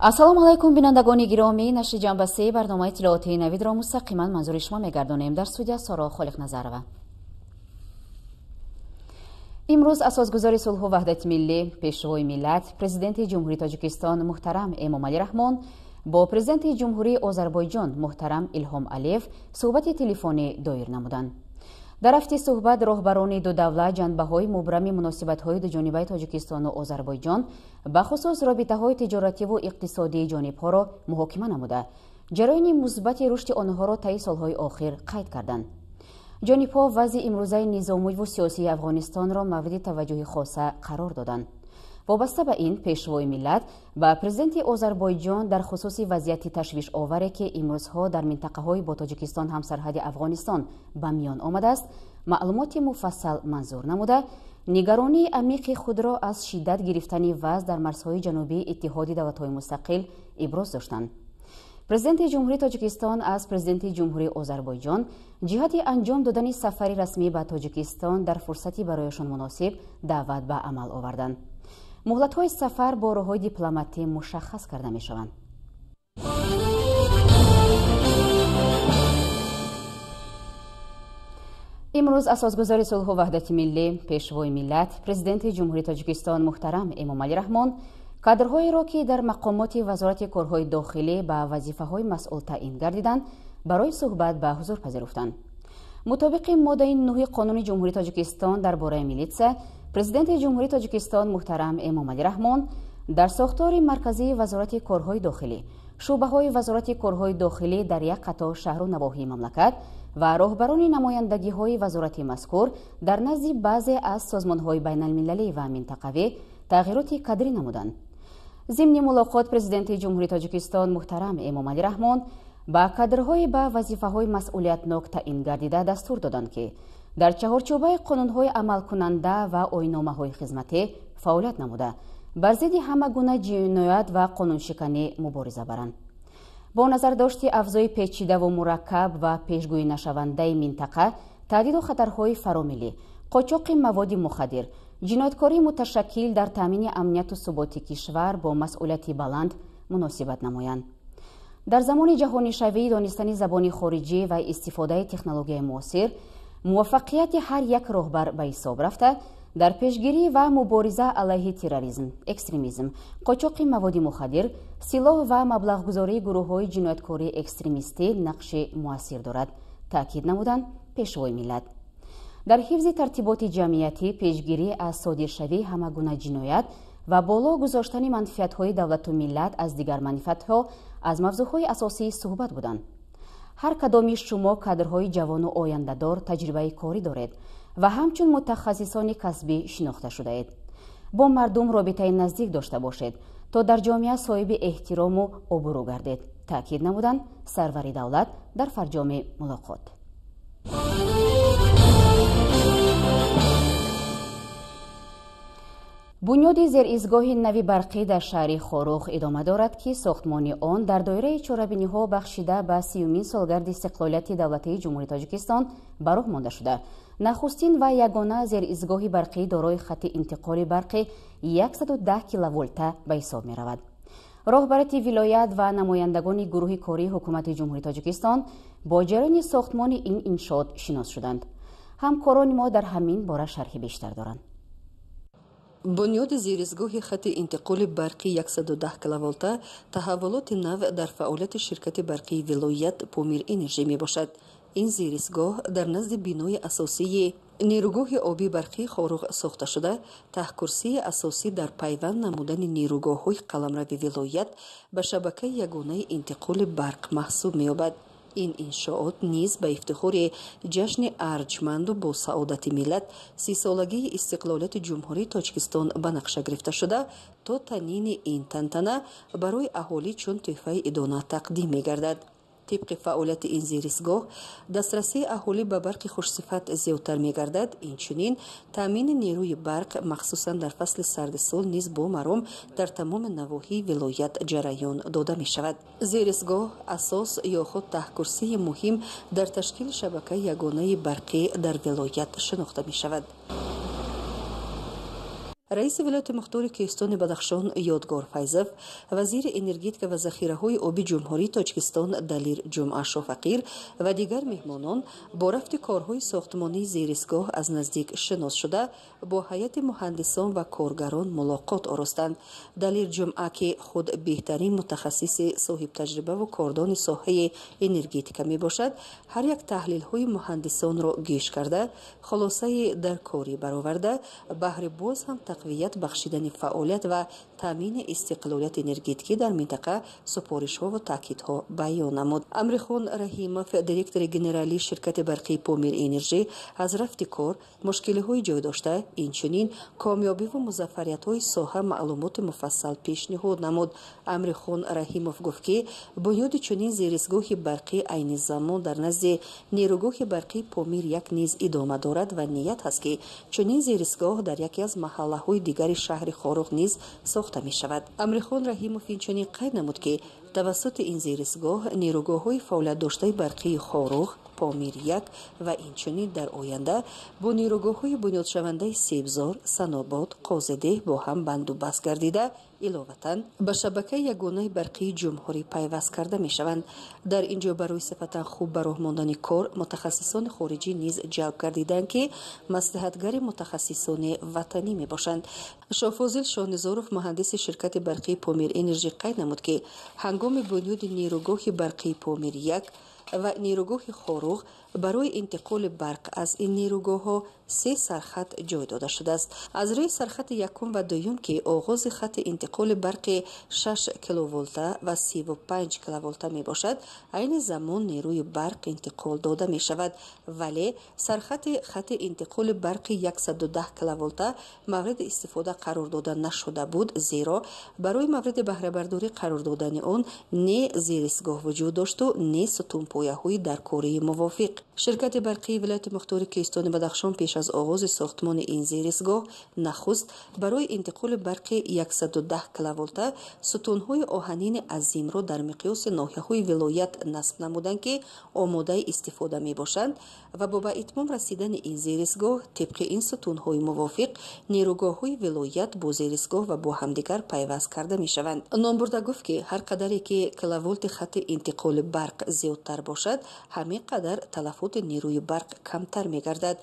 ассалому алайкум бинандагони гиромӣ, нашри ҷанбасии барномаи иттилооти навидро мустақиман манзури шумо мегардонем. Дар студия Соро Холиқназарова. имрӯз асосгузори сулҳу ваҳдати миллӣ, пешвои миллат, президенти ҷумҳурии Тоҷикистон муҳтарам Эмомалӣ Раҳмон бо президенти ҷумҳурии Озарбойҷон муҳтарам Илҳом Алиев суҳбати телефонӣ доир намуданд. дар рафти суҳбат роҳбарони ду давлат ҷанбаҳои мубрами муносибатҳои дуҷонибаи Тоҷикистону Озарбойҷон бахусус робитаҳои тиҷоративу иқтисодии ҷонибҳоро муҳокима намуда, ҷараёни мусбати рушди онҳоро таи солҳои охир қайд карданд. ҷонибҳо вазъи имрӯзаи низомиву сиёсии Афғонистонро мавриди таваҷҷӯҳи хоса қарор доданд. вобаста ба ин, пешвои миллат ба президенти Озарбойҷон дар хусуси вазъияти ташвишоваре ки имрӯзҳо дар минтақаҳои бо Тоҷикистон ҳамсарҳади Афғонистон ба миён омадааст, маълумоти муфассал манзур намуда, нигаронии амиқи худро аз шиддат гирифтани вазъ дар марзҳои ҷанубии Иттиҳоди давлатҳои мустақил иброз доштанд. президенти ҷумҳурии Тоҷикистон аз президенти ҷумҳурии Озарбойҷон ҷиҳати анҷом додани сафари расмӣ ба Тоҷикистон дар фурсати барояшон муносиб даъват ба амал оварданд. муҳлатҳои сафар бо роҳҳои дипломатӣ мушаххас карда мешаванд. имрӯз асосгузори сулҳу ваҳдати миллӣ, пешвои миллат, президенти ҷумҳурии Тоҷикистон муҳтарам Эмомалӣ Раҳмон кадрҳоеро ки дар мақомоти вазорати корҳои дохилӣ ба вазифаҳои масъул таъин гардиданд, барои суҳбат ба ҳузур пазируфтанд. мутобиқи моддаи 9 қонуни ҷумҳурии Тоҷикистон дар бораи милитсия, президенти ҷумҳурии Тоҷикистон муҳтарам Эмомалӣ Раҳмон дар сохтори марказии вазорати корҳои дохилӣ, шӯъбаҳои вазорати корҳои дохилӣ дар як қатор шаҳру навоҳии мамлакат ва роҳбарони намояндагиҳои вазорати мазкур дар назди баъзе аз созмонҳои байналмилалӣ ва минтақавӣ тағйироти кадрӣ намуданд. зимни мулоқот президенти ҷумҳурии Тоҷикистон муҳтарам Эмомалӣ Раҳмон ба кадрҳои ба вазифаҳои масъулиятнок таъин гардида дастур доданд ки дар чаҳорчӯбаи қонунҳои амалкунанда ва оинномаҳои хизматӣ фаъолият намуда, бар зидди ҳама гуна ҷиноят ва қонуншиканӣ мубориза баранд. бо назардошти авзои печидаву мураккаб ва пешгӯинашавандаи минтақа, таҳдиду хатарҳои фаромилӣ, қочоқи маводи мухаддир, ҷинояткории муташаккил дар таъмини амнiyatu суботи кишвар бо масъулияти баланд муносибат намоянд. дар замони ҷаҳонишавии донистани забони хориҷӣ ва истифодаи технологияи муосир, муваффақияти ҳар як роҳбар ба ҳисоб рафта, дар пешгирӣ ва мубориза алайҳи терроризм, экстремизм, қочоқи маводи мухаддир, силоҳ ва маблағгузории гурӯҳҳои ҷинояткории экстремистӣ нақши муассир дорад, таъкид намуданд пешвои миллат. дар ҳифзи тартиботи ҷамъиятӣ, пешгирӣ аз содиршавии ҳама гуна ҷиноят ва боло гузоштани манфиатҳои давлату миллат аз дигар манфиатҳо аз мавзӯъҳои асосии суҳбат буданд. ҳар кадоми шумо кадрҳои ҷавону ояндадор таҷрибаи корӣ доред ва ҳамчун мутахассисони касбӣ шинохта шудаед. бо мардум робитаи наздик дошта бошед, то дар ҷомеа соҳиби эҳтирому обурӯ гардед, таъкид намуданд сарвари давлат дар фарҷоми мулоқот. бунёди зеристгоҳи нави барқӣ дар шаҳри Хорух идома дорад ки сохтмони он дар доираи чорабиниҳо бахшида ба 30-умин солгарди истиқлолияти давлатии ҷумҳурии Тоҷикистон ба роҳ монда шуда, нахустин ва ягона зеристгоҳи барқӣ дорои хатти интиқоли барқи 110 киловолта ба ҳисоб меравад. роҳбарияти вилоят ва намояндагони гурӯҳи кории ҳукумати ҷумҳурии Тоҷикистон бо ҷараёни сохтмони ин иншоот шинос шуданд. ҳамкорони мо дар ҳамин бора шарҳи бештар доранд. бунёди зеристгоҳи хатти интиқоли барқи 110 киловолта таҳаввулоти нав дар фаъолияти ширкати барқии вилоят Помир Энерҷи мебошад. ин зеристгоҳ дар назди бинои асосии нерӯгоҳи обии барқии Хорух сохта шуда, таҳкурсии асосӣ дар пайванд намудани нерӯгоҳҳои қаламрави вилоят ба шабакаи ягонаи интиқоли барқ маҳсуб меёбад. ин иншоот низ ба ифтихори ҷашни арҷманду бо саодати миллат 30-солагии истиқлолияти ҷумҳурии Тоҷикистон ба нақша гирифта шуда, то танини ин тантана барои аҳолӣ чун тӯҳфаи идона тақдим мегардад. طبق فعالیت این زیرستگاه دسترسی اهالی به برق خوشصفت زیادتر می‌گردد. اینچنین تامین نیروی برق مخصوصا در فصل سرد سال نیز با مرام در تمام نواحی ولایت جریان داده می‌شود. زیرستگاه اساس یا خود تحکرسی مهم در تشکیل شبکه یگانه برقی در ولایت شناخته می‌شود. رئیس ولایت مختار کیستان بدخشان یادگار فیضف، وزیر انرژیتیک و ذخیره‌های آبی جمهوری تاجیکستان دلیر جمعه شافقیر و دیگر مهمانان با رفت کارهای ساختمانی زیرستگاه از نزدیک شناس شده با هیئت مهندسان و کارگران ملاقات آراستند. دلیر جمعه که خود بهترین متخصص صاحب تجربه و کاردان ساحه انرژیتیک می باشد، هر یک تحلیل های مهندسان را گوش کرده، خلاصه در کاری برآورده، بهر باز هم تقویت بخشیدن فعالیت و تامین استقلالیت انرژیتیکی در منطقه سپارش ها و تاکید ها بیان نمود. امرخان رحیموف، دیرکتور گنرالی شرکت برقی پامیر انرژی، از رفت کار مشکل های جای داشته، اینچنین کامیابی و مظفریت های ساحه معلومات مفصل پیشنهاد نمود. امرخان رحیموف گفت که بنیاد چنین زیرستگاه برقی عین زمان در نزد نیروگاه برقی پامیر یک نیز ادامه دارد و نیت است که چنین زیرستگاه در یکی از محله های دیگر شهر خاروغ نیز ساخته می شود. امرخان رحیموف اینچنین قید نمود که توسط این زیرستگاه نیروگاه های فعالیت داشته برقی خاروغ، پامیر یک و اینچنین در آینده با نیروگاه های بنیاد شونده سیبزار، سناباد، قازده با هم بند و بست گردیده، علاوه به شبکه یگانه برقی جمهوری پیوست کرده می شوند. در اینجا برای صفتا خوب به راه ماندن کار متخصصان خارجی نیز جلب گردیدند که مصلحتگر متخصصان وطنی می باشند. شافوزل شاهنزاروف، مهندس شرکت برقی پامیر انرژی، قید نمود که هنگام بنیاد نیروگاه برقی پامیر یک و نیروگاه خاروغ برای انتقال برق از این نیروگاه ها 3 سرخط جای داده شده است. از روی سرخط یکم و دوم که آغاز خط انتقال برق 6 کیلوولت و 35 کیلوولت می باشد، عین زمان نیروی برق انتقال داده می شود، ولی سرخط خط انتقال برق 110 کیلوولت مورد استفاده قرار داده نشده بود، زیرا برای مورد بهره برداری قرار دادن آن نه زیرستگاه وجود داشت و نه ستون پایه های در کاری موافق. شرکت برقی ولایت مختار کیستان بدخشان پیش از آغاز ساختمان این زیرستگاه نخست برای انتقال برق 110 کیلوولت ستون‌های آهنین عظیم را در مقیاس ناحیه‌های ولایت نصب نمودند که آماده استفاده می‌باشند و با به اتمام رسیدن این زیرستگاه طبق این ستون‌های موافق نیروگاه‌های ولایت با زیرستگاه و با همدیگر پیوست کرده می‌شوند. نامبرده گفت که هر قدری که کیلوولت خط انتقال برق زیادتر باشد، همین قدر تلفات نیروی برق کمتر می‌گردد.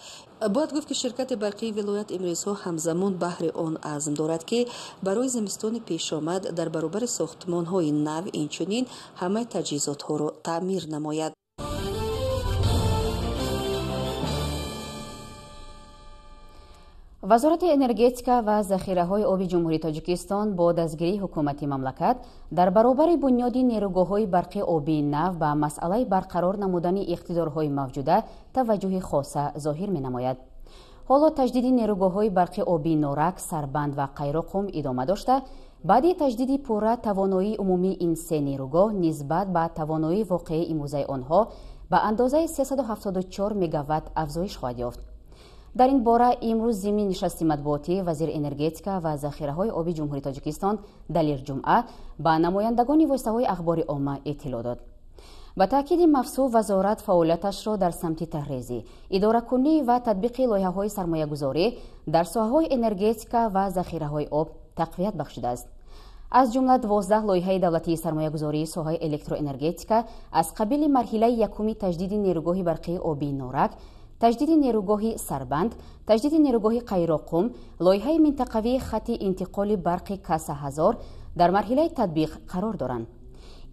باید گفت که شرکت برقی ولایت امروزها همزمان بهر آن عزم دارد که برای زمستان پیش آمد در برابر ساختمان‌های نو اینچنین همه تجهیزات‌ها را تعمیر نماید. وزارت انرژیتیک و ذخیره‌های آبی جمهوری تاجیکستان با دستگیری حکومت مملکت در برابر بنیاد نیروگاه‌های برقی آبی نو به مسئله برقرار نمودن اقتدارهای موجوده توجه خاصه ظاهر می‌نماید. حالا تجدید نیروگاه‌های برقی آبی نورک، سربند و قیراقم ادامه داشته، بعد تجدید پوره توانایی عمومی این 3 نیروگاه نسبت به توانایی واقعی امروزه آنها به اندازه 374 مگاوات افزایش خواهد یافت. در این باره امروز ضمن نشست مطبوعاتی وزیر انرژیتیک و ذخیره‌های آبی جمهوری تاجیکستان دلیر جمعه به نمایندگان واسطه‌های اخبار عامه اطلاع داد. با تاکید مفصول وزارت فعالیتش را در سمت تحریزی، اداره‌کنی و تطبیق لایحه‌های سرمایه‌گذاری در ساحه‌های انرژیتیک و ذخیره‌های آب تقویت بخشیده است. از جمله 12 لایحه دولتی سرمایه‌گذاری ساحه الکتروانرژیتیک از قبیل مرحله یکمی تجدید نیروگاه برقی آبی نورک، تجدید نیروگاه سربند، تجدید نیروگاه قیراقم، لایحه منطقوی خط انتقال برق کاسه هزار در مرحله تطبیق قرار دارند.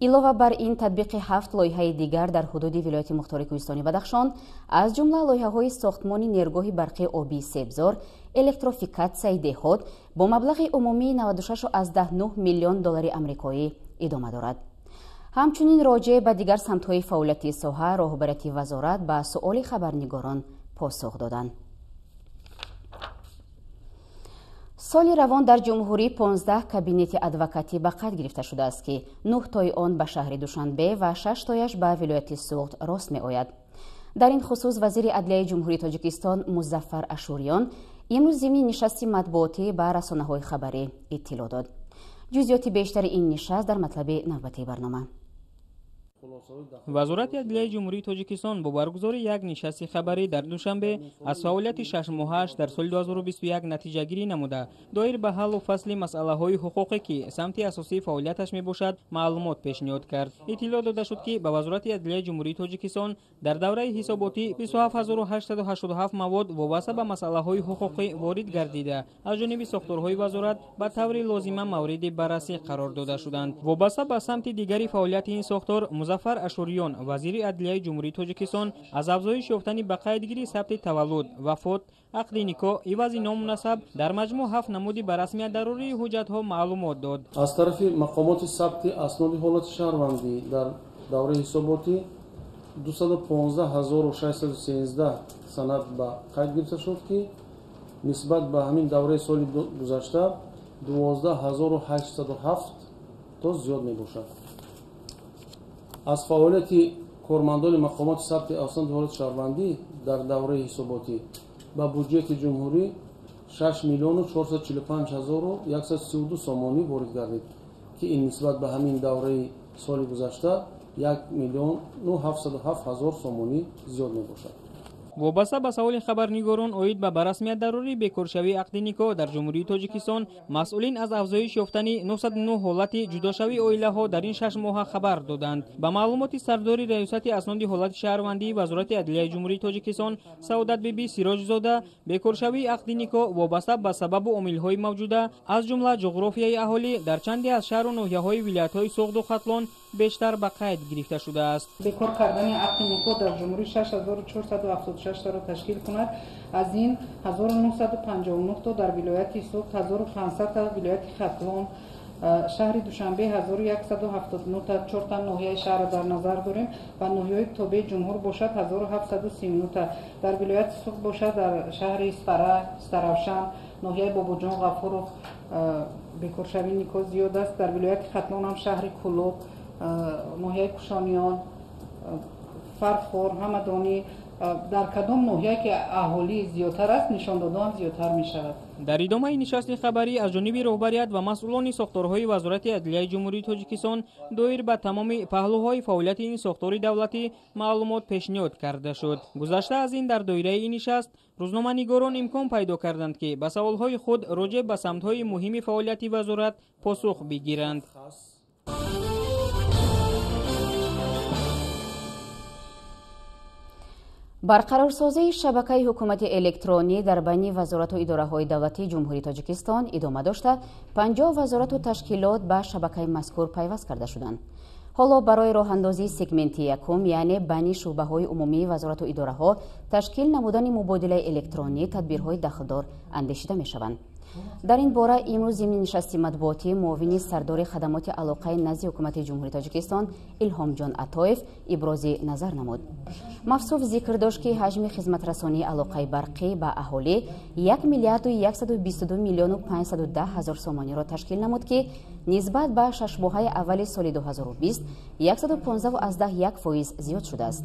علاوه بر این تطبیق 7 لایحه دیگر در حدود ولایت مختار کوهستانی بدخشان از جمله لایحه‌های ساختمان نیروگاه برقی آبی سیبزار، الکتریفیکاسیای دهات با مبلغ عمومی 96.9 میلیون دلار آمریکایی ادامه دارد. همچنین راجع به دیگر سمت‌های فعالیت ساحه راهبریت وزارت به سؤال خبرنگاران پاسخ دادند. سال روان در جمهوری 15 کابینت ادوکاتی به قید گرفته شده است که 9 تای آن به شهر دوشنبه و 6 تایش به ولایت سوخت راست می آید. در این خصوص وزیر عدلیه جمهوری تاجیکستان مظفر اشوریان امروز ضمن نشست مطبوعاتی به رسانه‌های خبری اطلاع داد. جزئیات بیشتر این نشست در مطلب نوبتی برنامه. وزارت عدلیه جمهوری تاجیکستان با برگزاری یک نشست خبری در دوشنبه از فعالیت 6 ماهش در سال 2021 نتیجه گیری نموده دایر به حل و فصل مسئله های حقوقی که سمت اساسی فعالیتش می باشد معلومات پیشنهاد کرد. اطلاع داده شد که به وزارت عدلیه جمهوری تاجیکستان در دوره حساباتی 27887 مواد وابسته به مسئله های حقوقی وارد گردیده از جانب ساختارهای وزارت به طور لازمه مورد بررسی قرار داده شدند. وابسته به سمت دیگری فعالیت این ساختار مظفر اشوریان وزیر عدلیه جمهوری تاجیکستان از افزایش یافتن به قیدگیری ثبت تولد، وفات، عقد نکاح، عوض نامناسب در مجموع 7 نمودی به رسمیت ضروری حجت ها معلومات داد. از طرف مقامات ثبت اسناد حالت شهروندی در دوره حساباتی 215613 سند به قید گرفته شد که نسبت به همین دوره سال گذشته 12807 تا زیاد می باشد. از فعالیت کارمندان مقامات ثبت اسناد حالت شهروندی در دوره حساباتی با بودجه جمهوری 6,445,132 سامانی وارد گردید که این نسبت به همین دوره سال گذشته 1,707,000 سامانی زیاد می باشد. وابسته به سوال خبرنگاران اوید به بررسمیت ضروری بکارشوی عقد نکاح در جمهوری تاجیکستان، مسئولین از افزایش یافتن 909 حالت جداشوی عائله ها در این 6 ماه خبر دادند. به معلومات سرداری ریاست اسناد حالت شهروندی وزارت عدلیه جمهوری تاجیکستان سعادت بیبی سیراج زاده، بکارشوی عقد نکاح وابسته به سبب و عامل‌های موجوده از جمله جغرافیای اهالی در چندی از شهر و ناحیه‌های ولایت‌های سوخت و ختلان بیشتر به قید گرفته شده است. بکار کردن عقد نکاح در جمهوری 6476 تا را تشکیل کند. از این 1959 تا در ولایت سوخت، 1500 تا ولایت ختلان، شهر دوشنبه 1179 تا 4 تا ناحیه شهر در نظر داریم و ناحیه تابع جمهور باشد 1739 تا در ولایت سوخت باشد در شهر استروشن، ناحیه باباجان غفور بکارشوی نکاح زیاد است. در ولایت ختلان هم شهر کلوب، ناحیه کشانیان، فرخور، همدانی، در کدام ناحیه که اهالی زیادتر است نشان داده هم زیادتر می شود. در ادامه نشست خبری از جانب رهبریت و مسئولان ساختارهای وزارت عدلیه جمهوری تاجیکستان دایر به تمام پهلوهای فعالیت این ساختار دولتی معلومات پیشنهاد کرده شد. گذشته از این در دایره این نشست روزنامه‌نگاران امکان پیدا کردند که به سوالهای خود راجع به سمت‌های مهم فعالیت وزارت پاسخ بگیرند. برقرارسازی شبکه حکومت الکترونی در بین وزارت و اداره‌های دولتی جمهوری تاجیکستان ادامه داشته 50 وزارت و تشکیلات به شبکه مذکور پیوست کرده شدند. حالا برای راه اندازی سگمنت یکم یعنی بین شعبه‌های عمومی وزارت و اداره‌ها تشکیل نمودن مبادله الکترونی تدبیرهای دخلدار اندیشیده می‌شوند. در این باره امروز ضمن نشست مطبوعاتی معاون سردار خدمات علاقه نزد حکومت جمهوری تاجیکستان الهام جان عطایف ابراز نظر نمود. مفصوف ذکر داشت که حجم خدمت رسانی علاقه برقی به اهالی 1,122,510,000 سامانی را تشکیل نمود که نسبت به 6 ماه اول سال 2020 115.1% زیاد شده است.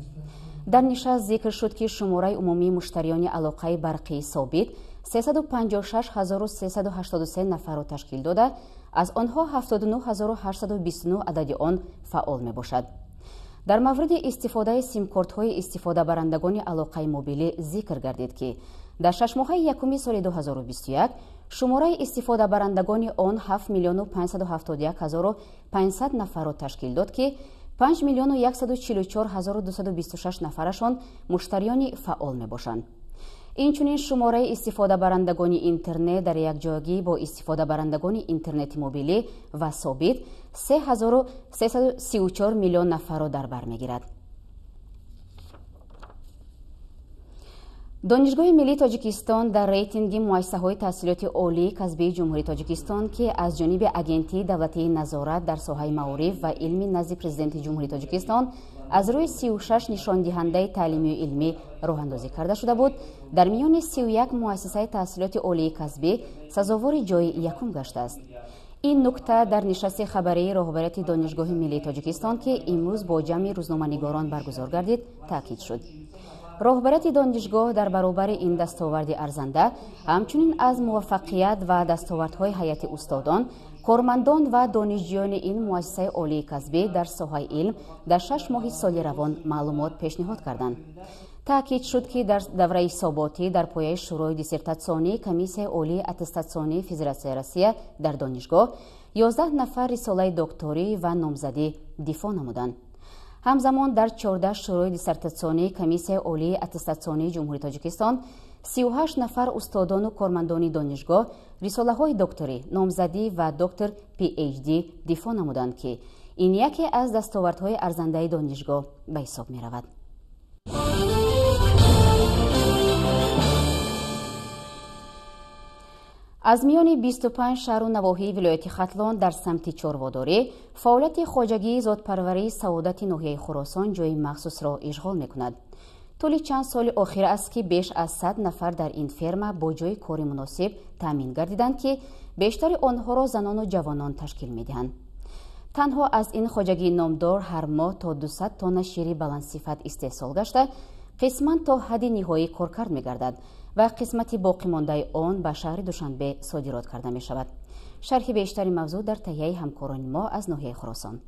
در نشست ذکر شد که شماره عمومی مشتریان علاقه برقی ثابت 356,383 نفر را تشکیل داده، از آنها 79,829 عدد آن فعال می باشد. در مورد استفاده سیم کارت های استفاده برندگان علاقه موبیلی ذکر گردید که در 6 ماه یکم سال 2021 شماره استفاده برندگان آن 7,571,500 نفر را تشکیل داد که 5,144,226 نفرشان مشتریان فعال می باشند. اینچنین شماره استفاده برندگان اینترنت در یک جایگی با استفاده برندگان اینترنت موبیلی و ثابت 334 میلیون نفر را در بر میگیرد. دانشگاه ملی تاجیکستان در ریتینگ مؤسسه‌های تحصیلات عالی کسبی جمهوری تاجیکستان که از جانب اگنتی دولتی نظارت در ساحه معارف و علمی نزد پرزیدنت جمهوری تاجیکستان از روی 36 نشان دهنده تعلیمی و علمی راه اندازی کرده شده بود، در میان 31 مؤسسه تحصیلات عالی کسبی سزاوار جای یکم گشته است. این نکته در نشست خبری رهبریت دانشگاه ملی تاجیکستان که امروز با جمع روزنامه‌نگاران برگزار گردید تاکید شد. رهبریت دانشگاه در برابر این دستاورد ارزنده همچنین از موفقیت و دستاوردهای هیئت استادان، کارمندان و دانشجویان این مؤسسه عالی کسبی در ساحه علم در 6 ماه سال روان معلومات پیشنهاد کردند. تأکید شد که در دوره حساباتی در پایه شروع دیسرتاسیونی کمیسیه عالی اتستاسیونی فدراسیون روسیه در دانشگاه 11 نفر رساله دکتری و نامزدی دفاع نمودند. همزمان در 14 شروع دیسرتاسیونی کمیسیه عالی اتستاسیونی جمهوری تاجیکستان 38 نفر استادان و کارمندان دانشگاه رساله های دکتری، نامزدی و دکتر PhD دفاع نمودند که این یکی از دستاوردهای ارزنده دانشگاه به حساب می رود. از میان 25 شهر و نواحی ولایت ختلان در سمت چارواداری فعالیت خواجگی زادپروری سعادت ناحیه خراسان جای مخصوص را اشغال می کند. طول چند سال آخر است که بیش از 100 نفر در این فرما با جای کار مناسب تامین گردیدند که بیشتر آنها را زنان و جوانان تشکیل می دهند. تنها از این خواجگی نامدار هر ماه تا 200 تن شیر بلندصفت استحصال گشته، قسماً تا حد نهایی کارکرد می گردد و قسمتی باقی مانده آن به شهر دوشنبه صادرات کرده می شود. شرح بیشتر موضوع در تهیه همکاران ما از ناحیه خراسان.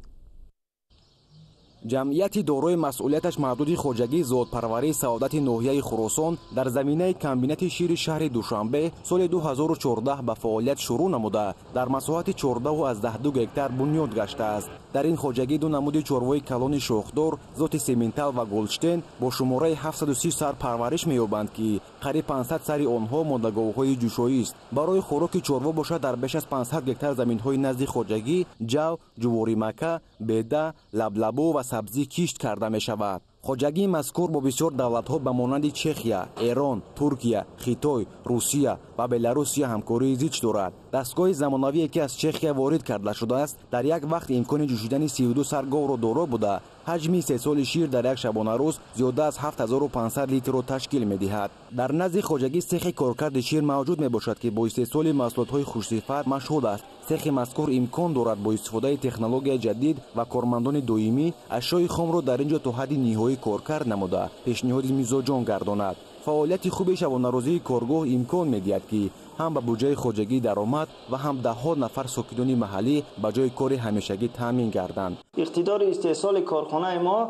جمعیتی دارای مسئولیتش محدود خواجگی زادپروری سعادت ناحیه خراسان در زمینه کمبینت شیر شهر دوشنبه سال 2014 به فعالیت شروع نموده در مساحت 14.12 هکتار بنیاد گشته است. در این خواجگی دو نمود چاروای کلان شاخدار ذات سیمنتال و گلدشتین با شماره 730 سر پرورش می‌یابند که قریب 500 سری آنها ماندگاه‌های جوشایی است. برای خوراک چاروا باشد در بیش از 500 هکتار زمین‌های نزد خواجگی جو، جواری مکه، بده، لبلبو و سبزی کشت کرده می شود. خواجگی مذکور با بسیار دولت‌ها به مانند چخیا، ایران، ترکیه، خیتای، روسیه و بلاروسیه همکاری زیچ دارد. دستگاه زمانوی که از چخیا وارد کرده شده است در یک وقت امکان جوشیدن 32 سر گاو را دارا بوده. حجم 3 سال شیر در یک شبانه روز زیاده از 7500 لیتر را تشکیل می‌دهد. در نزد خواجگی سیخ کارکرد شیر موجود میباشد که با استحصال محصولات‌های خوش‌صفت مشهود است. سیخ مذکور امکان دارد با استفاده تکنولوژی جدید و کارمندان دائمی اشیاء خام را در اینجا تا حد نهایی کارکرد نموده پیشنهاد میزاجان گرداند. فعالیت خوب شبانه روزی کارگاه امکان می‌دهد که هم به بودجه خواجگی درآمد و هم ده‌ها نفر ساکنان محلی به جای کار همیشگی تامین گردند. اقتدار استحصال کارخانه ما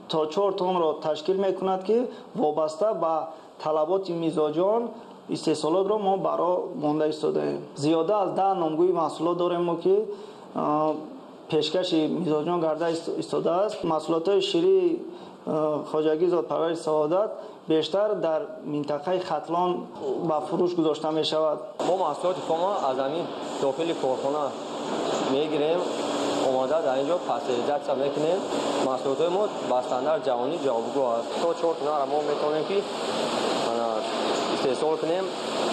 تا 4 تن را تشکیل می‌کند که وابسته به طلبات میزاجان استحصالات را ما برای مانده ایستاده‌ایم. زیاده از 10 نامگوی محصولات داریم ما که پیشکش میزاجان کرده ایستاده است. محصولات شیری خواجگی زادپروری سعادت بیشتر در منطقه ختلان به فروش گذاشته می شود. ما محصولات خام از همین داخل کارخانه میگیریم، آماده در اینجا پاستوریزه میکنیم. محصولات ما با استاندارد جهانی جوابگو است. تا 4 تن را ما میتونیم که استحصال کنیم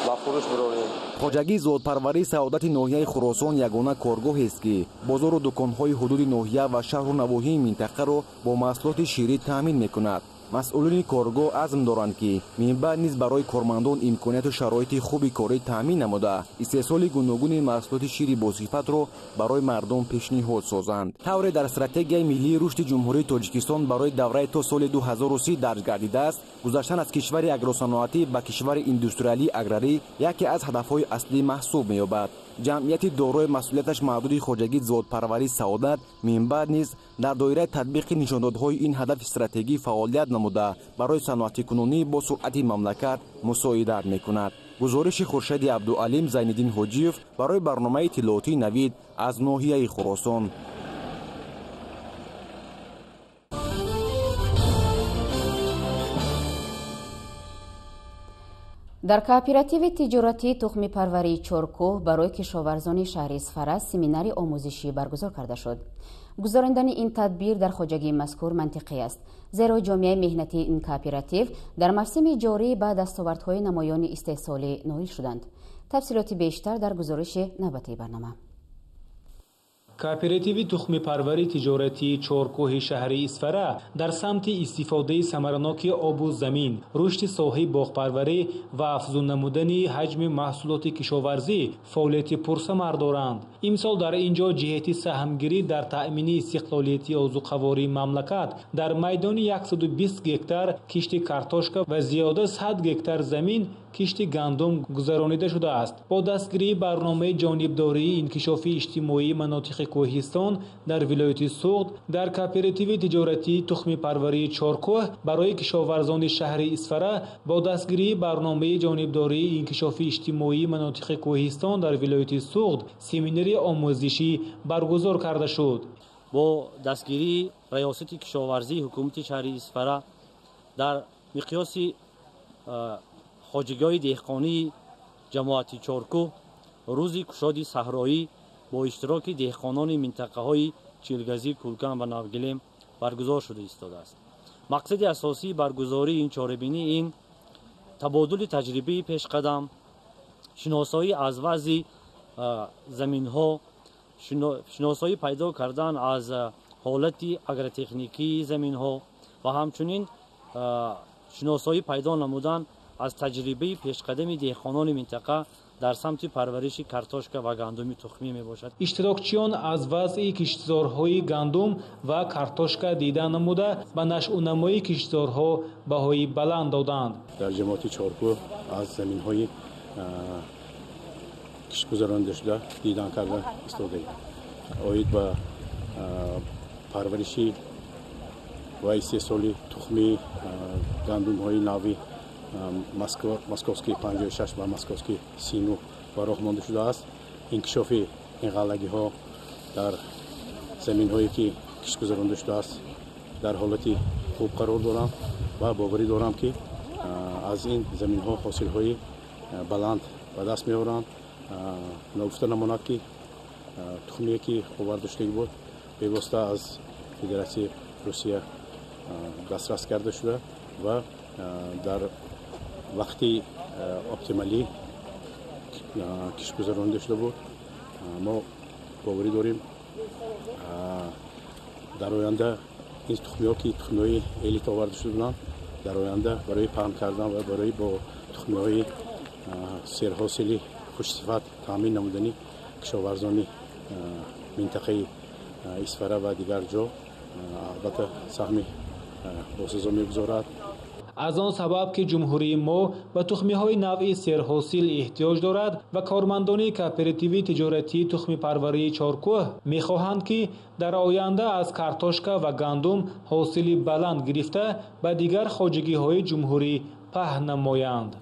و فروش براریم. خواجگی زادپروری سعادت ناحیه خراسان یگانه کارگاهی است که بازار و دکان‌های حدود ناحیه و شهر و نواحی منطقه را با محصولات شیری تامین می‌کند. مسئولین کارگاه عزم دارند که منبع نیز برای کارمندان امکانات و شرایط خوبی کاری تامین نموده استحصال گوناگون محصولات شیری باصفت را برای مردم پیشنهاد سازند. طور در استراتژی ملی رشد جمهوری تاجیکستان برای دوره تا سال 2030 درج گردیده است گذشتن از کشور اگروصنعتی به کشور اندستریالی اگراری یکی از هدف‌های اصلی محسوب می‌یابد. جمعیت دارای مسئولیتش محدود خواجگی زادپروری سعادت منبع نیز در دایره تطبیق نشاندادهای این هدف استراتژی فعالیت نموده برای صنعت کنونی با سرعت مملکت مساعدت می‌کند. گزارش خورشید عبدالعلیم زینالدین حاجیف برای برنامه اطلاعاتی نوید از ناحیه خراسان. در کооپراتیو تجارتی تخم پروری چارکوه برای کشاورزان شهر اسفرز سمیناری آموزشی برگزار کرده شد. گزاراندن این تدبیر در خواجگی مذکور منطقی است، زیرا جامعه مهنتی این کооپراتیو در موسم جاری به دستاوردهای نمایان استحصالی نائل شدند. تفصیلات بیشتر در گزارش نوبتی برنامه. кооперативи тухмипарвари тиҷоратии чоркӯҳи шаҳри Исфара дар самти истифодаи самараноки обу замин, рушди соҳаи боғпарварӣ ва афзун намудани ҳаҷми маҳсулоти кишоварзӣ фаъолияти пурсамар доранд. Имсол дар ин ҷо ҷиҳати саҳмгирӣ дар таъмини истиқлолияти озуқавории мамлакат дар майдони 120 гектар кишти картошка ва зиёда 100 гектар замин кишти гандум гузаронида шудааст. Бо дастгирии барномаи ҷонибдории инкишофи иҷтимоии манотиқи Кӯҳистон дар вилояти Суғд дар кооперативи тиҷоратии тухмипарварии Чоркӯҳ барои кишоварзони шаҳри Исфара бо дастгирии барномаи ҷонибдории инкишофи иҷтимоии манотиқи Кӯҳистон дар вилояти Суғд семинари омӯзишӣ баргузор карда шуд. бо дастгирии раёсати кишоварзии ҳукумати шаҳри Исфара дар миқёси хоҷигоҳи деҳқонии ҷамоати Чоркӯҳ рӯзи кушоди саҳроӣ бо иштироки деҳқонони минтақаҳои Чилгазӣ, Кулкан ва Навгилем баргузор шуда истодааст. мақсади асосии баргузории ин чорабинӣ ин табодули таҷрибаи пешқадам, шиносоӣ аз вазъи заминҳо, шиносоӣ пайдо кардан аз ҳолати агротехникии заминҳо ва ҳамчунин шиносоӣ пайдо намудан аз таҷрибаи пешқадами деҳқонони минтақа дар самти парвариши картошка ва гандуми тухмӣ мебошад. иштирокчиён аз вазъи киштзорҳои гандум ва картошка дидан намуда ба нашъунамои киштзорҳо баҳои баланд доданд. дар ҷамоати Чоркӯҳ аз заминҳои киштгузаронида шуда дидан карда истодаем. оид ба парвариши ва истеҳсоли тухми гандумҳои нави московский 56 ва московский 39 ба роҳ монда шудааст. инкишофи ин ғаллагиҳо дар заминҳое ки киштгузаронида шудааст дар ҳолати хуб қарор дорам ва боварӣ дорам ки аз ин заминҳо ҳосилҳои баланд ба даст меоранд. нагуфта намонад ки тухмие ки оварда шудагӣ буд бевосита аз федератсияи Русия дастрас карда шуда ва дар вақти оптималӣ киштгузаронида шуда буд. мо боварӣ дорем дар оянда ин тухмиҳо ки тухмиҳои элит оварда шуда буданд дар оянда барои паҳн кардан ва барои бо тухмиҳои серҳосили хушсифат таъмин намудани кишоварзони минтақаи Исфара ва дигар ҷо албатта саҳми босазо мегузорад. аз он сабаб ки ҷумҳурии мо ба тухмиҳои навъи серҳосил эҳтиёҷ дорад ва кормандони кооперативи тиҷоратии тухмипарварии Чоркӯҳ мехоҳанд ки дар оянда аз картошка ва гандум ҳосили баланд гирифта ба дигар хоҷагиҳои ҷумҳурӣ паҳн намоянд.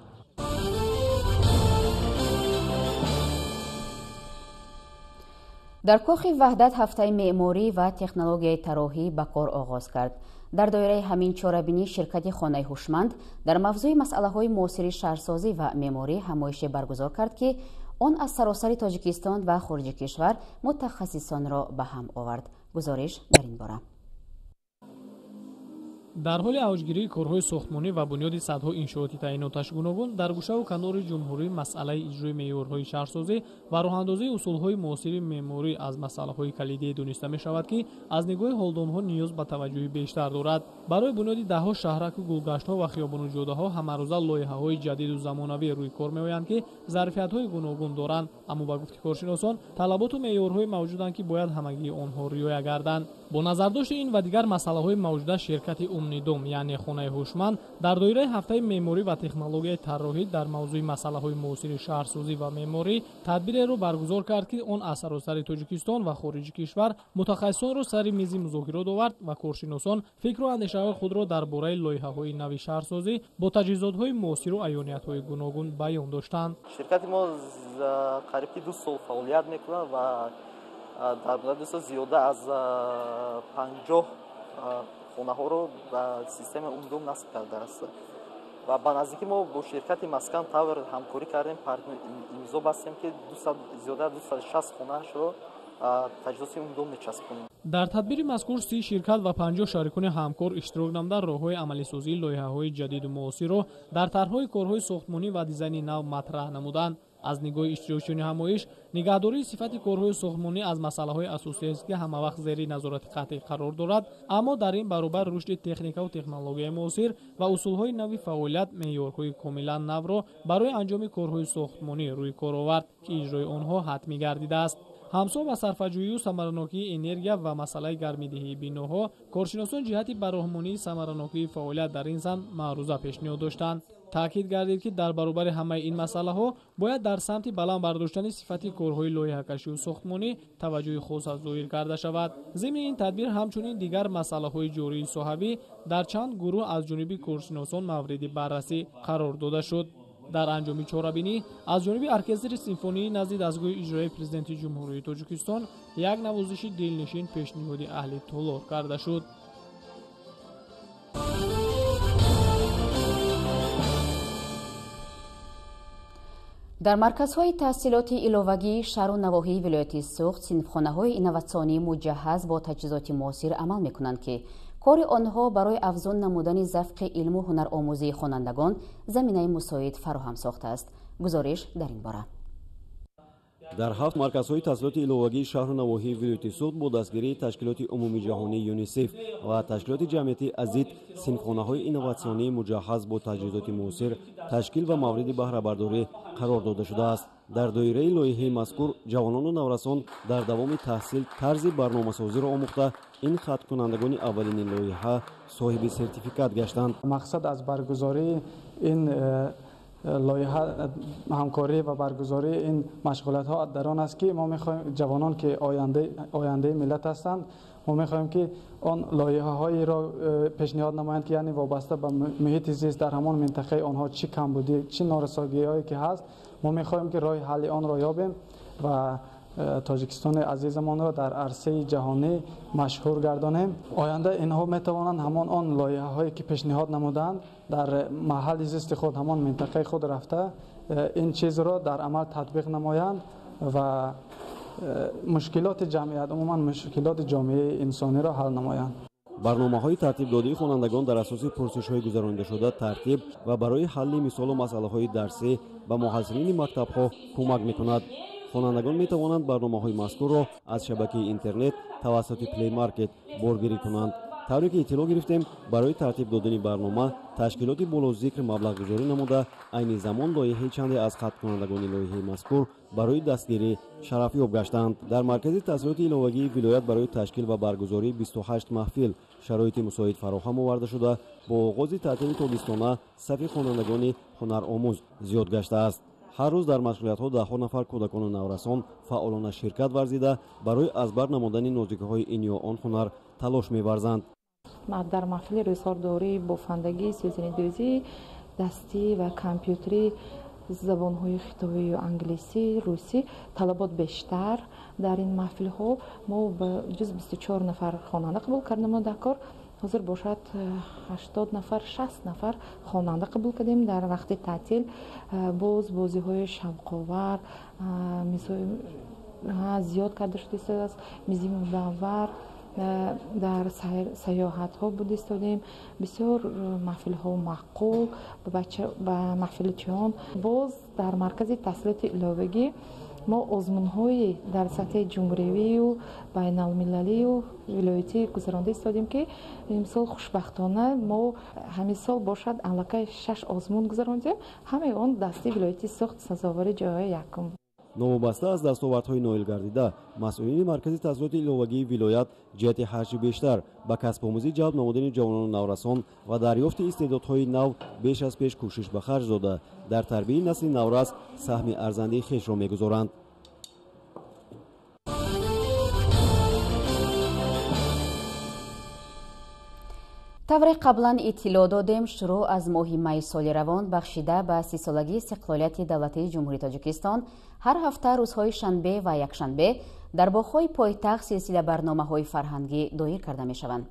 дар кӯхи ваҳдат ҳафтаи меъморӣ ва технологияи тарроҳӣ ба кор оғоз кард. дар доираи ҳамин чорабинӣ ширкати хонаи ҳушманд дар мавзӯи масъалаҳои муосири шаҳрсозӣ ва меъморӣ ҳамоише баргузор кард ки он аз саросари Тоҷикистон ва хориҷи кишвар мутахассисонро ба ҳам овард. гузориш дар ин бора. дар ҳоли авҷгирии корҳои сохтмонӣ ва бунёди садҳо иншооти таъйиноташ гуногун дар гӯшаву канори ҷумҳурӣ масъалаи иҷрои меъёрҳои шаҳрсозӣ ва роҳандозии усулҳои муосири меъморӣ аз масъалаҳои калидие дониста мешавад ки аз нигоҳи ҳолдонҳо ниёз ба таваҷҷӯҳи бештар дорад. барои бунёди даҳҳо шаҳраку гулгаштҳо ва хиёбону ҷодаҳо ҳамарӯза лоиҳаҳои ҷадиду замонавӣ рӯи кор меоянд ки зарфиятҳои гуногун доранд, аммо ба гуфти коршиносон талаботу меъёрҳое мавҷуданд ки бояд ҳамагии онҳо риоя гарданд. бо назардошти ин ва дигар масъалаҳои мавҷуда ширкати умнидум яъне хонаи ҳушманд дар доираи ҳафтаи меъморӣ ва технологияи тарроҳӣ дар мавзӯи масъалаҳои муосири шаҳрсозӣ ва меъморӣ тадбиреро баргузор кард ки он аз саросари Тоҷикистон ва хориҷи кишвар мутахассисонро сари мизи музокирот овард ва коршиносон фикру андешаҳои худро дар бораи лоиҳаҳои нави шаҳрсозӣ бо таҷҳизотҳои муосиру аёниятҳои гуногун баён доштанд. ширкати мо қариб 2 сол фаъолият мекунад ва дар муддати зиёда аз 50 хонаҳоро ба системаи умдум насб кардааст ва ба наздикӣ мо бо ширкати Маскан Тавр ҳамкорӣ кардем, имзо бастем ки зиёда 260 хонаашро таҷҳизоти умдум мечаспонем. дар тадбири мазкур 30 ширкат ва 50 шарикони ҳамкор иштирок намуда роҳҳои амалисозии лоиҳаҳои ҷадиду муосирро дар тарҳҳои корҳои сохтмонӣ ва дизайни нав матраҳ намуданд. аз нигоҳи иштирокчиёни ҳамоиш нигаҳдории сифати корҳои сохтмонӣ аз масъалаҳои асосиест ки ҳамавақт зери назорати қатъӣ қарор дорад, аммо дар ин баробар рушди техникаву технологияи муосир ва усулҳои нави фаъолият меъёрҳои комилан навро барои анҷоми корҳои сохтмонӣ рӯй кор овард ки иҷрои онҳо ҳатмӣ гардидааст. ҳамсо ба сарфаҷӯию самаранокии энергия ва масъалаи гармидиҳии биноҳо коршиносон ҷиҳати бароҳмонии самаранокии фаъолият дар ин сан маъруза пешниҳод доштанд. таъкид гардид ки дар баробари ҳамаи ин масъалаҳо бояд дар самти баланд бардоштани сифати корҳои лоиҳакашию сохтмонӣ таваҷҷӯҳи хос зоҳир карда шавад. зимни ин тадбир ҳамчунин дигар масъалаҳои ҷории соҳавӣ дар чанд гурӯҳ аз ҷониби коршиносон мавриди баррасӣ қарор дода шуд. дар анҷоми чорабинӣ аз ҷониби оркестри симфонии назди дастгоҳи иҷроии президенти ҷумҳурии Тоҷикистон як навозиши дилнишин пешниҳоди аҳли толор карда шуд. дар марказҳои таҳсилоти иловагии шаҳру навоҳии вилояти суғд синфхонаҳои инноватсионӣ муҷаҳҳаз бо таҷҳизоти муосир амал мекунанд ки кори онҳо барои афзун намудани завқи илму ҳунаромӯзии хонандагон заминаи мусоид фароҳам сохтааст. гузориш дар ин бора. дар 7 марказҳои таҳсилоти иловагии шаҳру навоҳии вилояти суғд бо дастгирии ташкилоти умумии ҷаҳонии юнисеф ва ташкилоти ҷамъияти азид синфхонаҳои инноватсионии муҷаҳҳаз бо таҷҳизоти муосир ташкил ва мавриди баҳрабардорӣ қарор дода шудааст. дар доираи лоиҳаи мазкур ҷавонону наврасон дар давоми таҳсил тарзи барномасозиро омӯхта ин хаттукунандагони аввалини лоиҳа соҳиби сертификат гаштанд. мақсад аз баргузории ин лоиҳа ҳамкорӣ ва баргузории ин машғулиятҳо дар он аст ки мо мехоҳем ҷавонон ки ояндаи миллат ҳастанд, мо мехоҳем ки он лоиҳаҳоеро пешниҳод намоянд ки яъне вобаста ба муҳити зист дар ҳамон минтақаи онҳо чӣ камбудӣ чӣ норасогиҳое ки ҳаст, мо мехоҳем ки роҳи ҳалли онро ёбем ва тоҷикистони азизамонро дар арсаи ҷаҳонӣ машҳур гардонем. оянда инҳо метавонанд ҳамон он лоиҳаҳое ки пешниҳод намуданд дар маҳалли зисти худ ҳамон минтақаи худ рафта ин чизро дар амал татбиқ намоянд ва мушкилоти ҷамъият умуман мушкилоти ҷомеаи инсониро ҳал намоянд. барномаҳои тартибдодии хонандагон дар асоси пурсишҳои гузарондашуда тартиб ва барои ҳалли мисолу масъалаҳои дарсӣ ба муҳассисини мактабҳо кӯмак мекунад. хонандагон метавонанд барномаҳои мазкурро аз шабакаи интернет тавассути плей маркет боргирӣ кунанд. тавре ки иттилоъ гирифтем, барои тартиб додани барнома ташкилоти болозикр маблағгузорӣ намуда айни замон лоиҳаи чанде аз хаттукунандагони лоиҳаи мазкур барои дастгирӣ шарафёб гаштанд. дар маркази таҳсилоти иловагии вилоят барои ташкил ва баргузории 28 маҳфил шароити мусоид фароҳам оварда шуда бо оғози таътили тобистона сафи хонандагони ҳунаромӯз зиёд гаштааст. ҳар рӯз дар машғулиятҳо даҳҳо нафар кӯдакону наврасон фаъолона ширкат варзида барои аз бар намудани нозикиҳои ин ё он ҳунар талош меварзанд. дар маҳфили рӯзгордорӣ бофандагӣ сӯзанидӯзӣ дастӣ ва компютери забонҳои хитобию англисӣ русӣ талабот бештар дар ин маҳфилҳо мо ба ҷуз 24 нафар хонанда қабул кардем дар кор ҳозир бошад 80 нафар 60 нафар хонанда қабул кардем дар вақти таътил боз бозиҳои шавқовар зиёд карда шудааст мизи мудаввар дар сайёҳатҳо буд истодем бисёр маҳфилҳо маъқул ба маҳфилчиён боз дар маркази таҳсилоти иловагӣ мо озмунҳои дар сатҳи ҷумҳуривию байналмилалию вилоятӣ гузаронда истодем ки имсол хушбахтона мо ҳамин сол бошад аллакай 6 озмун гузарондем ҳамаи он дасти вилояти суғд сазовари ҷойҳои якум. новобаста аз дастовардҳои ноил гардида масъулини маркази таҳсилоти иловагии вилоят ҷиҳати ҳарчи бештар ба касбомӯзӣ ҷалб намудани ҷавонону наврасон ва дарёфти истеъдодҳои нав беш аз пеш кӯшиш ба харҷ дода дар тарбияи насли наврас саҳми арзандии хешро мегузоранд. тавре қаблан иттилоъ додем шурӯъ аз моҳи майи соли равон бахшида ба 30-солагии истиқлолияти давлатии ҷумҳурии Тоҷикистон ҳар ҳафта рӯзҳои шанбе ва якшанбе дар боғҳои пойтахт силсила барномаҳои фарҳангӣ доир карда мешаванд.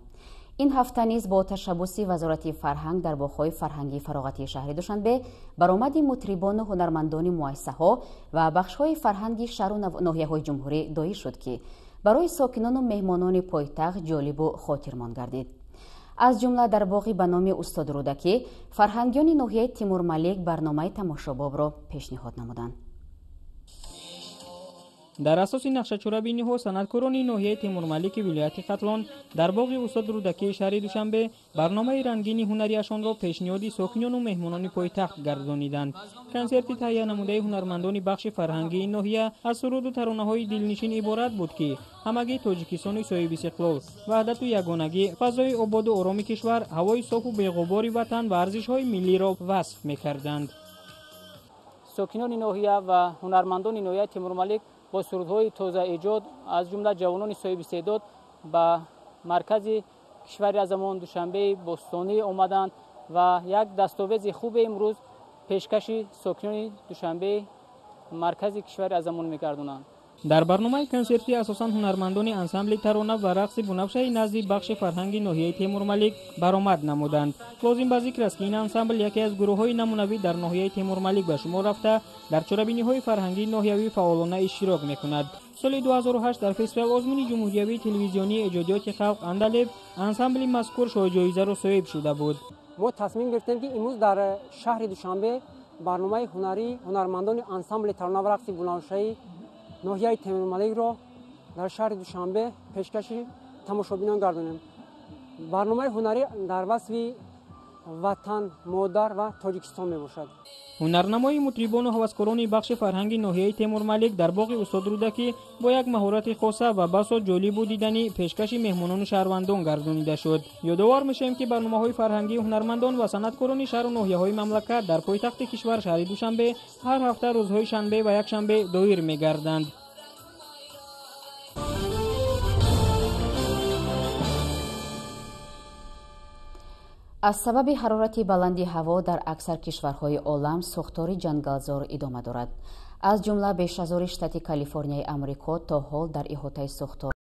ин ҳафта низ бо ташаббуси вазорати фарҳанг дар боғҳои фарҳангии фароғатии шаҳри душанбе баромади мутрибону ҳунармандони муассисаҳо ва бахшҳои фарҳанги шаҳру ноҳияҳои ҷумҳурӣ доир шуд ки барои сокинону меҳмонони пойтахт ҷолибу хотирмон гардид. аз ҷумла дар боғи ба номи Устод Рӯдакӣ фарҳангиёни ноҳияи Тимур Малик барномаи тамошобобро пешниҳод намуданд. дар асоси нақшачорабиниҳо санъаткорони ноҳияи темурмалики вилояти хатлон дар боғи устод рӯдакии шаҳри душанбе барномаи рангини ҳунарияшонро пешниҳоди сокинону меҳмонони пойтахт гардониданд. консерти таҳия намудаи ҳунармандони бахши фарҳангии ин ноҳия аз суруду таронаҳои дилнишин иборат буд ки ҳамагии тоҷикистони соҳиби истиқлол, ваҳдату ягонагӣ, фазои ободу ороми кишвар, ҳавои софу беғубори ватан ва арзишҳои миллиро васф мекарданд. сокинони ноҳия ва ҳунармандони ноҳияи темурмалик бо сурудҳои тоза эҷод аз ҷумла ҷавонони соҳиби истеъдод ба маркази кишвари аз замон душанбеи бостонӣ омаданд ва як дастовези хубе имрӯз пешкаши сокинони душанбеи маркази кишвари аз замон мегардонанд. дар барномаи консерти асосан ҳунармандони ансамбли тарона ва рақси бунавшаи назди бахши фарҳанги ноҳияи темурмалик баромад намуданд. лозим ба зикр аст ки ин ансамбл яке аз гурӯҳҳои намунавӣ дар ноҳияи темурмалик ба шумор рафта дар чорабиниҳои фарҳангии ноҳиявӣ фаъолона иштирок мекунад. соли 2008 дар фестивал озмуни ҷумҳуриявии телевизионии эҷодиёти халқ андалеб ансамбли мазкур шоҳиҷоизаро соҳиб шуда буд. мо тасмим гирифтем ки имрӯз дар шаҳри душанбе барномаи ҳунарӣ ҳунармандони ансамбли тарона ва рақси бунавшаи ноҳияи темурмаликро дар шаҳри душанбе пешкаши тамошобинон гардонем. барномаи ҳунарӣ дар васфи ватан, модар ва тоҷикистон мебошад. ҳунарнамои мутрибону ҳаваскорони бахши фарҳанги ноҳияи темурмалик дар боғи устод рӯдакӣ бо як маҳорати хоса ва басо ҷолибу диданӣ пешкаши меҳмонону шаҳрвандон гардонида шуд. ёдовор мешавем ки барномаҳои фарҳангии ҳунармандон ва санъаткорони шаҳру ноҳияҳои мамлакат дар пойтахти кишвар шаҳри душанбе ҳар ҳафта рӯзҳои шанбе ва якшанбе доир мегарданд. аз сабаби ҳарорати баланди ҳаво дар аксар кишварҳои олам сӯхтори ҷангалзор идома дорад. аз ҷумла бешазори штати Калифорнияи Амрико то ҳол дар иҳотаи сӯхтор